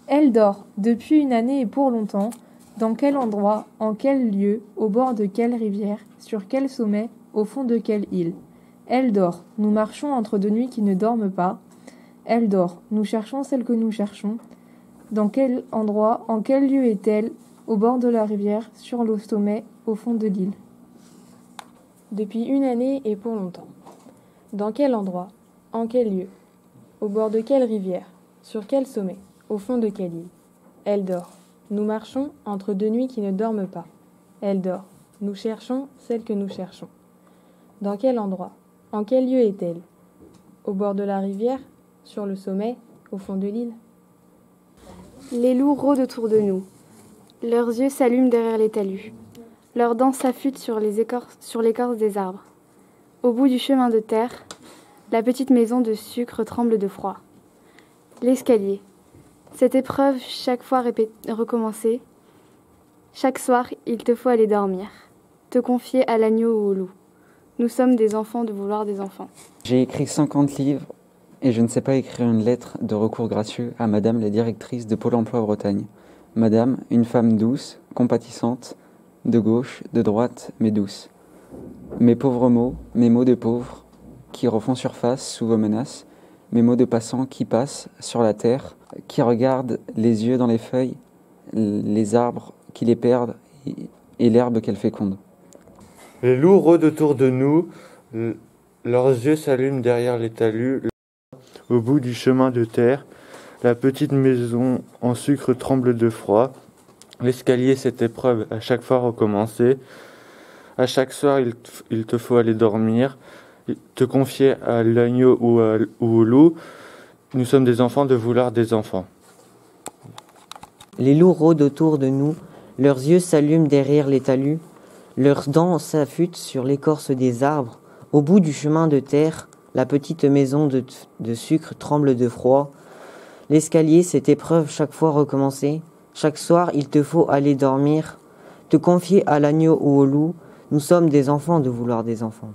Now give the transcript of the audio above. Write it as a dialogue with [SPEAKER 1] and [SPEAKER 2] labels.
[SPEAKER 1] Elle dort, depuis une année et pour longtemps. Dans quel endroit, en quel lieu, au bord de quelle rivière, sur quel sommet, au fond de quelle île? Elle dort, nous marchons entre deux nuits qui ne dorment pas. Elle dort, nous cherchons celle que nous cherchons. Dans quel endroit, en quel lieu est-elle, au bord de la rivière, sur le sommet, au fond de l'île?
[SPEAKER 2] Depuis une année et pour longtemps. Dans quel endroit, en quel lieu, au bord de quelle rivière, sur quel sommet, au fond de quelle île? Elle dort. Nous marchons entre deux nuits qui ne dorment pas. Elle dort. Nous cherchons celle que nous cherchons. Dans quel endroit, en quel lieu est-elle? Au bord de la rivière, sur le sommet, au fond de l'île?
[SPEAKER 3] Les loups rôdent autour de nous. Leurs yeux s'allument derrière les talus. Leurs dents s'affûtent sur l'écorce des arbres. Au bout du chemin de terre, la petite maison de sucre tremble de froid. L'escalier. Cette épreuve, chaque fois recommencée. Chaque soir, il te faut aller dormir. Te confier à l'agneau ou au loup. Nous sommes des enfants de vouloir des enfants.
[SPEAKER 4] J'ai écrit 50 livres et je ne sais pas écrire une lettre de recours gracieux à Madame la directrice de Pôle emploi Bretagne. Madame, une femme douce, compatissante, de gauche, de droite, mais douce. Mes pauvres mots, mes mots de pauvres, qui refont surface sous vos menaces, mes mots de passants qui passent sur la terre, qui regardent les yeux dans les feuilles, les arbres qui les perdent et l'herbe qu'elle féconde.
[SPEAKER 5] Les loups rôdent autour de nous, leurs yeux s'allument derrière les talus. Au bout du chemin de terre, la petite maison en sucre tremble de froid. L'escalier, cette épreuve, à chaque fois recommencer. À chaque soir, il te faut aller dormir, te confier à l'agneau ou au loup. Nous sommes des enfants de vouloir des enfants.
[SPEAKER 6] Les loups rôdent autour de nous, leurs yeux s'allument derrière les talus, leurs dents s'affûtent sur l'écorce des arbres. Au bout du chemin de terre, la petite maison de sucre tremble de froid. L'escalier, cette épreuve chaque fois recommencer. Chaque soir, il te faut aller dormir, te confier à l'agneau ou au loup. Nous sommes des enfants de vouloir des enfants.